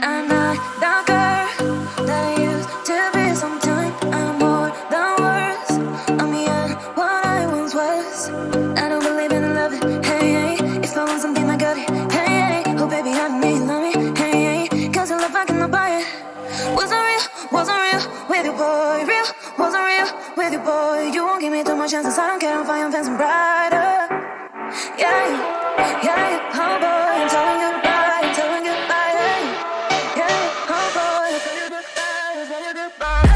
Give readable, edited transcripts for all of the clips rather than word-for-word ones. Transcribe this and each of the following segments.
I'm not that girl that I used to be. Sometimes I'm more than words. I'm beyond what I once was. I don't believe in love. Hey, hey. If I want something, I got it. Hey, hey. Oh baby, I need love me. Hey, hey. Cause your love I cannot buy it. Wasn't real with you, boy. Real, wasn't real with you, boy. You won't give me too much chances. I don't care if I am fancy brighter. Yeah, yeah, oh boy, I'm telling goodbye, I'm telling goodbye. Yeah, yeah, oh boy, I'm telling goodbye, I'm telling goodbye.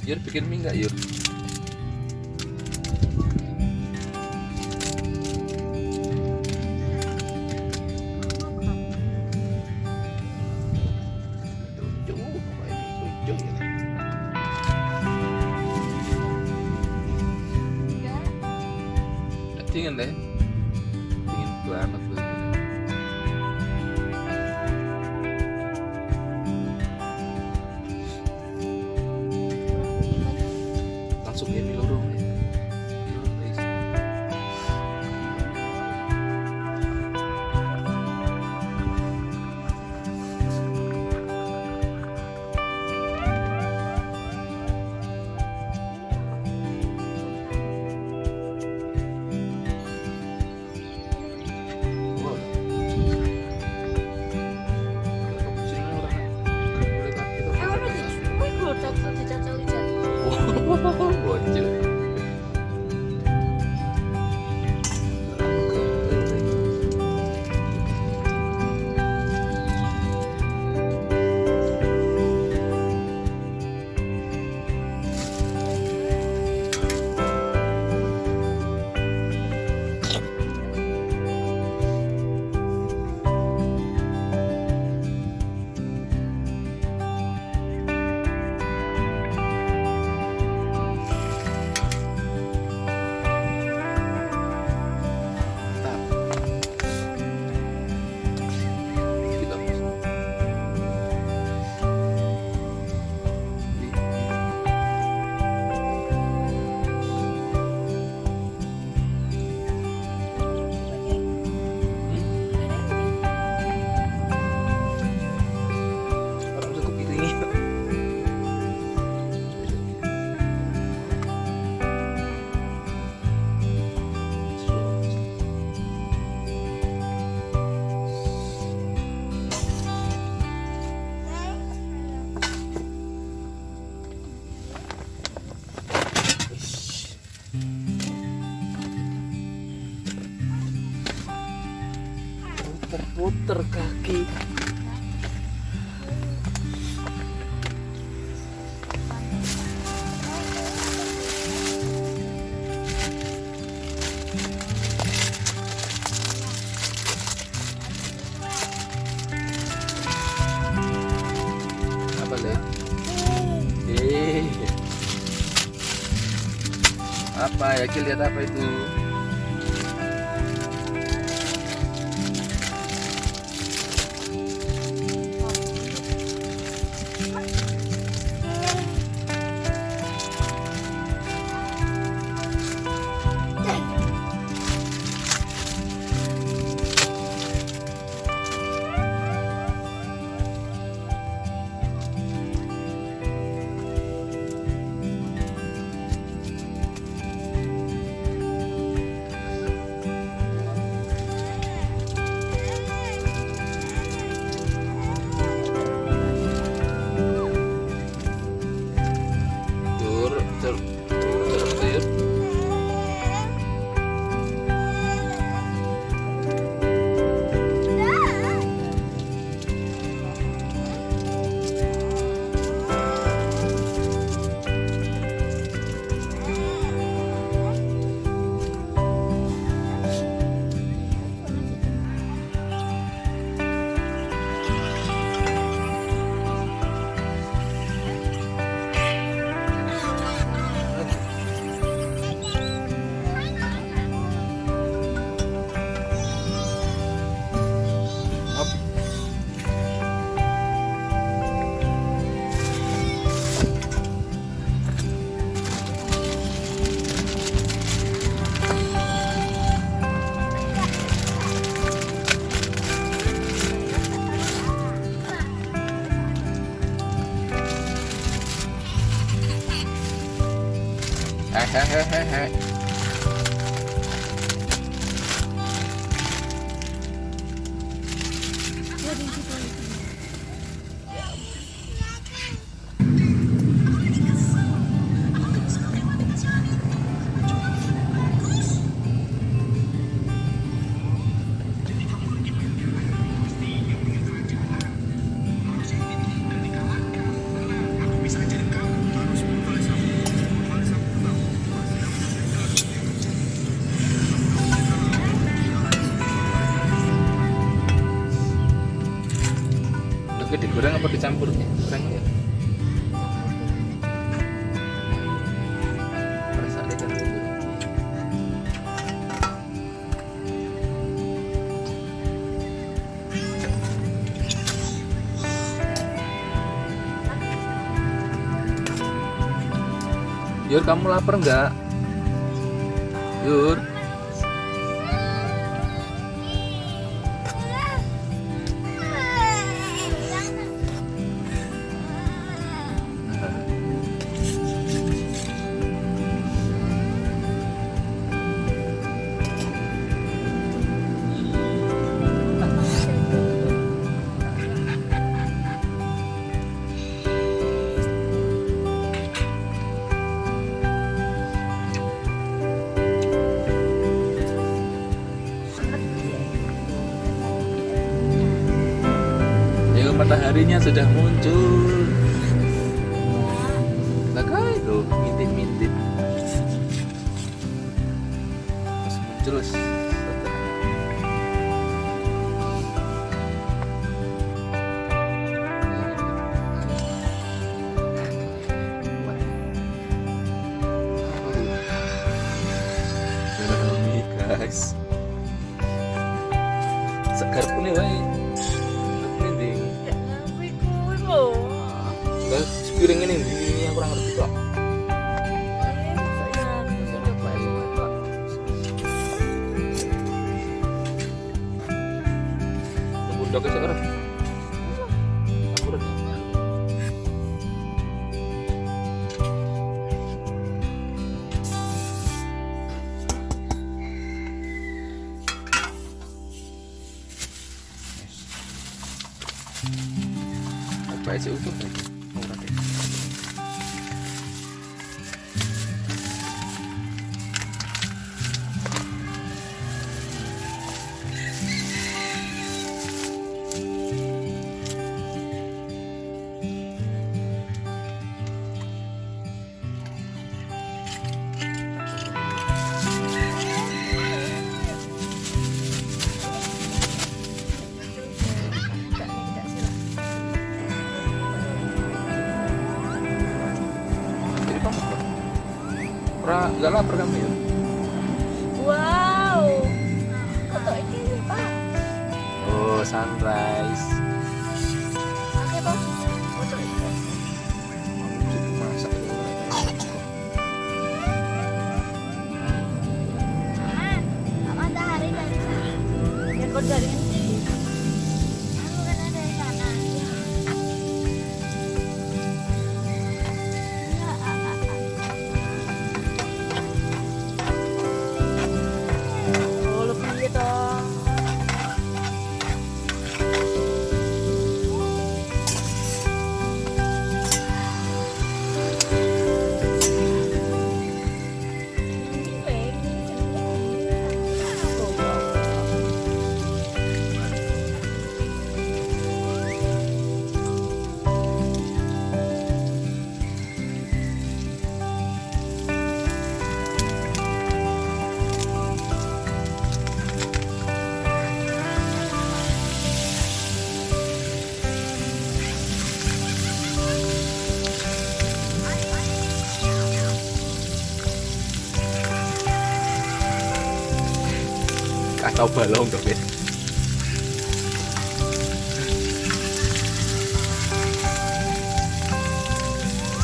Yur, bikin mie nggak Yur? Dingin deh, dingin banget tuh. Langsung ya mie lorong ya. Terputer kaki. Apa Le? Apa ya? Ki lihat apa itu? Hehehehe. Digoreng apa dicampur ya? Goreng ya? Rasanya kan bubur. Yur, kamu lapar nggak? Yur. Mataharinya sudah muncul. Nah, itu ngintip-ngintip. Terus muncul. Guys. Segar pun wae. Piring ini aku kurang ngerti kok. Udah ke sekarang. Aku udah. Apa aja utuh lagi? Murah deh. Udah lapar kamu ya? Wow. Foto ini Pak. Oh, sunrise. Oke Pak. Foto ini. Masak. Matahari dari sana. Ya kau dari ini. Kamu kan ada di sana. Oh, lebih gitu. Kacau balong dong ya.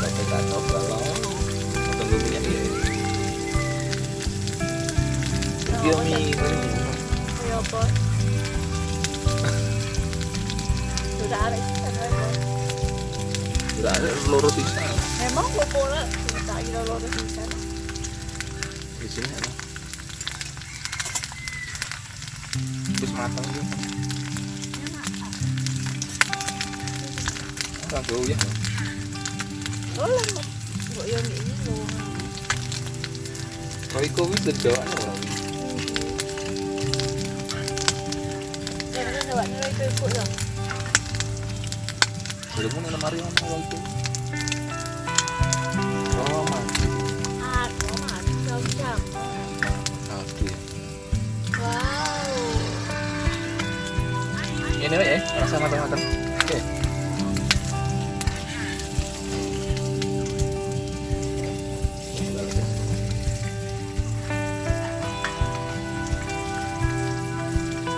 Pakai kacau balong. Atau gue punya dia. Dia mie. Ya apa? Sudah ada di sana. Udah ada lurus di sana. Memang gue pola. Tak kira lurus di sana. Di sini ada. Terus matang juga. Orang jauh ya. Oh lah, gue yang ini loh. Kalau ikut wis Jawa orang. Ya, ini coba nilai ikut ya. Belum mau lemari mana waktu. Oh, mati. Ah, kau mati jam. Mati. Wow. Ini ya, rasa matang-matang. Oke.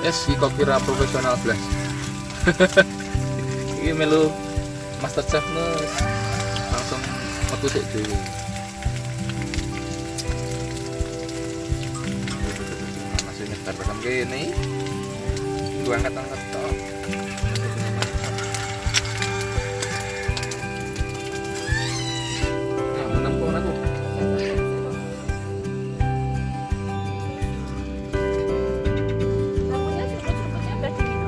Yes, si kopira profesional belas. Ini melu master chef nus langsung metu sik dhewe. Masih nyetar rekam kene. Gua angkat-angkat tok. Nah, menempuh aku. Lampunya cepet-cepetnya udah dingin.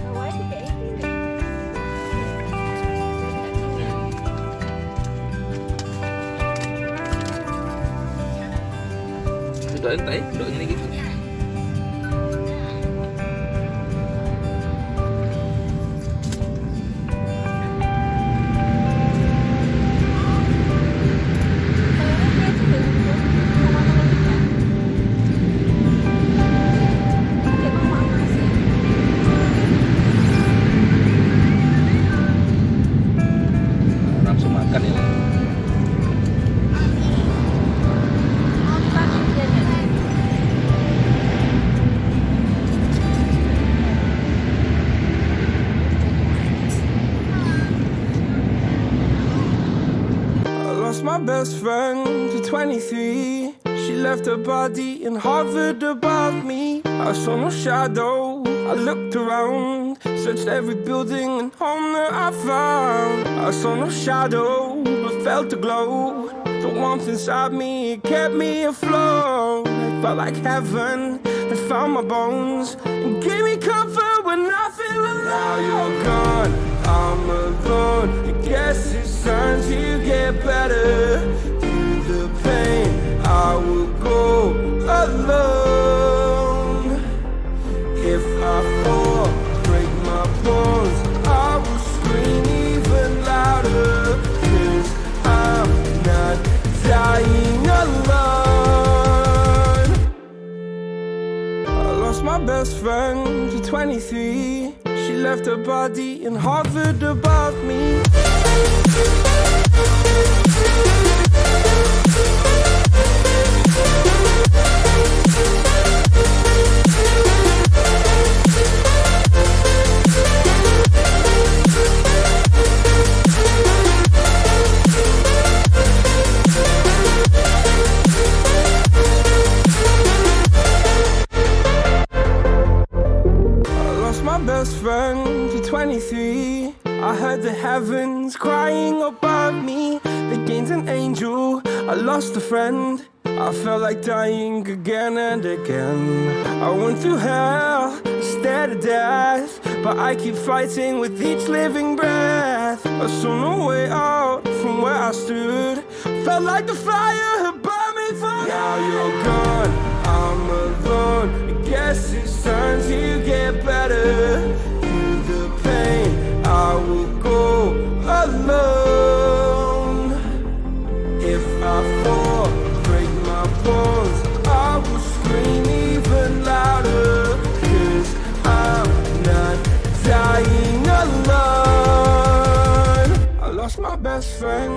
Bawahnya kayak ini. Udah entai, udah ini gitu. Langsung makan ya. I lost my best friend to 23. She left her body and hovered above me. I saw no shadow. I looked around, searched every building and home that I found. I saw no shadow, but felt the glow. The warmth inside me, it kept me afloat. It felt like heaven had found my bones and gave me comfort when I feel alone. Now you're gone, I'm alone. I guess it's time to get better. Through the pain, I will go alone. If I fall, break my bones, I will scream even louder. 'Cause I'm my best friend to 23. She left her body and hovered above me. My best friend to 23. I heard the heavens crying above me. They gained an angel, I lost a friend. I felt like dying again and again. I went through hell, stared at death, but I keep fighting with each living breath. I saw no way out from where I stood. Felt like the fire had burned me for. Now you're gone, I'm alone. I guess it's time to get better. Through the pain, I will go alone. If I fall, break my bones, I will scream even louder. 'Cause I'm not dying alone. I lost my best friend.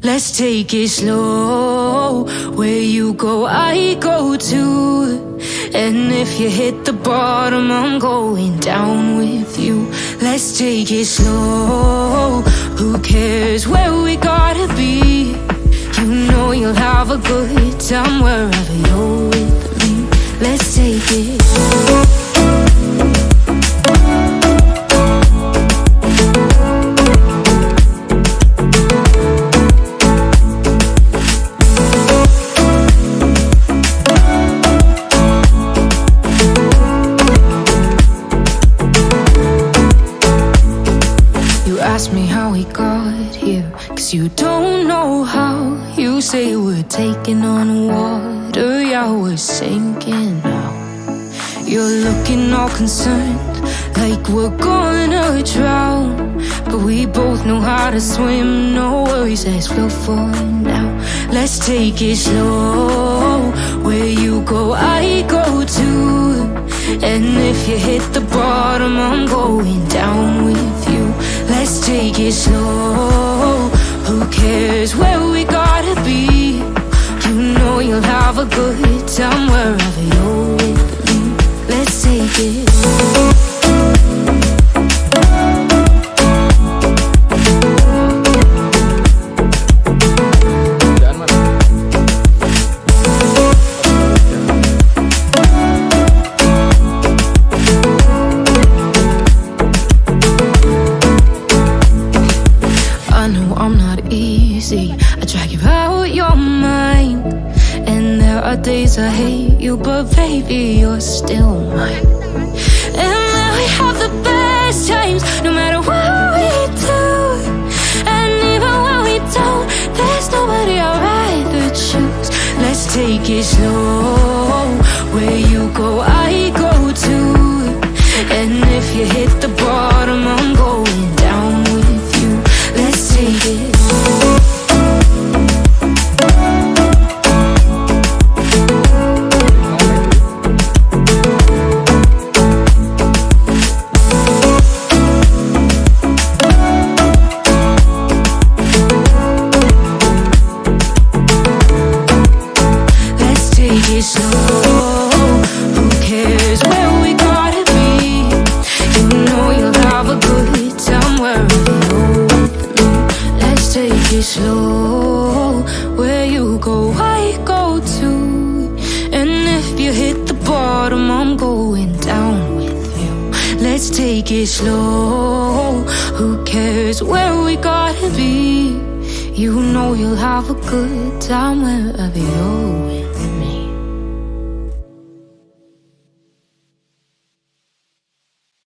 Let's take it slow. Where you go, I go too. And if you hit the bottom, I'm going down with you. Let's take it slow. Who cares where we gotta be? You know you'll have a good time wherever you're with me. Let's take it slow. You don't know how. You say we're taking on water, yeah, we're sinking now. You're looking all concerned, like we're gonna drown. But we both know how to swim, no worries as we'll fall now. Let's take it slow. Where you go, I go too. And if you hit the bottom, I'm going down with you. Let's take it slow. Who cares where we gotta be? You know you'll have a good time wherever you're with me. Let's take it 'cause I hate you, but baby, you're still mine. And now we have the best times, no matter what we do. And even when we don't, there's nobody I'd rather choose. Let's take it slow. Where you go, I go too. And if you hit the bottom, I'm going down with you. Let's take it. Slow, where you go, I go too. And if you hit the bottom, I'm going down with you. Let's take it slow. Who cares where we gotta be? You know you'll have a good time wherever you're with.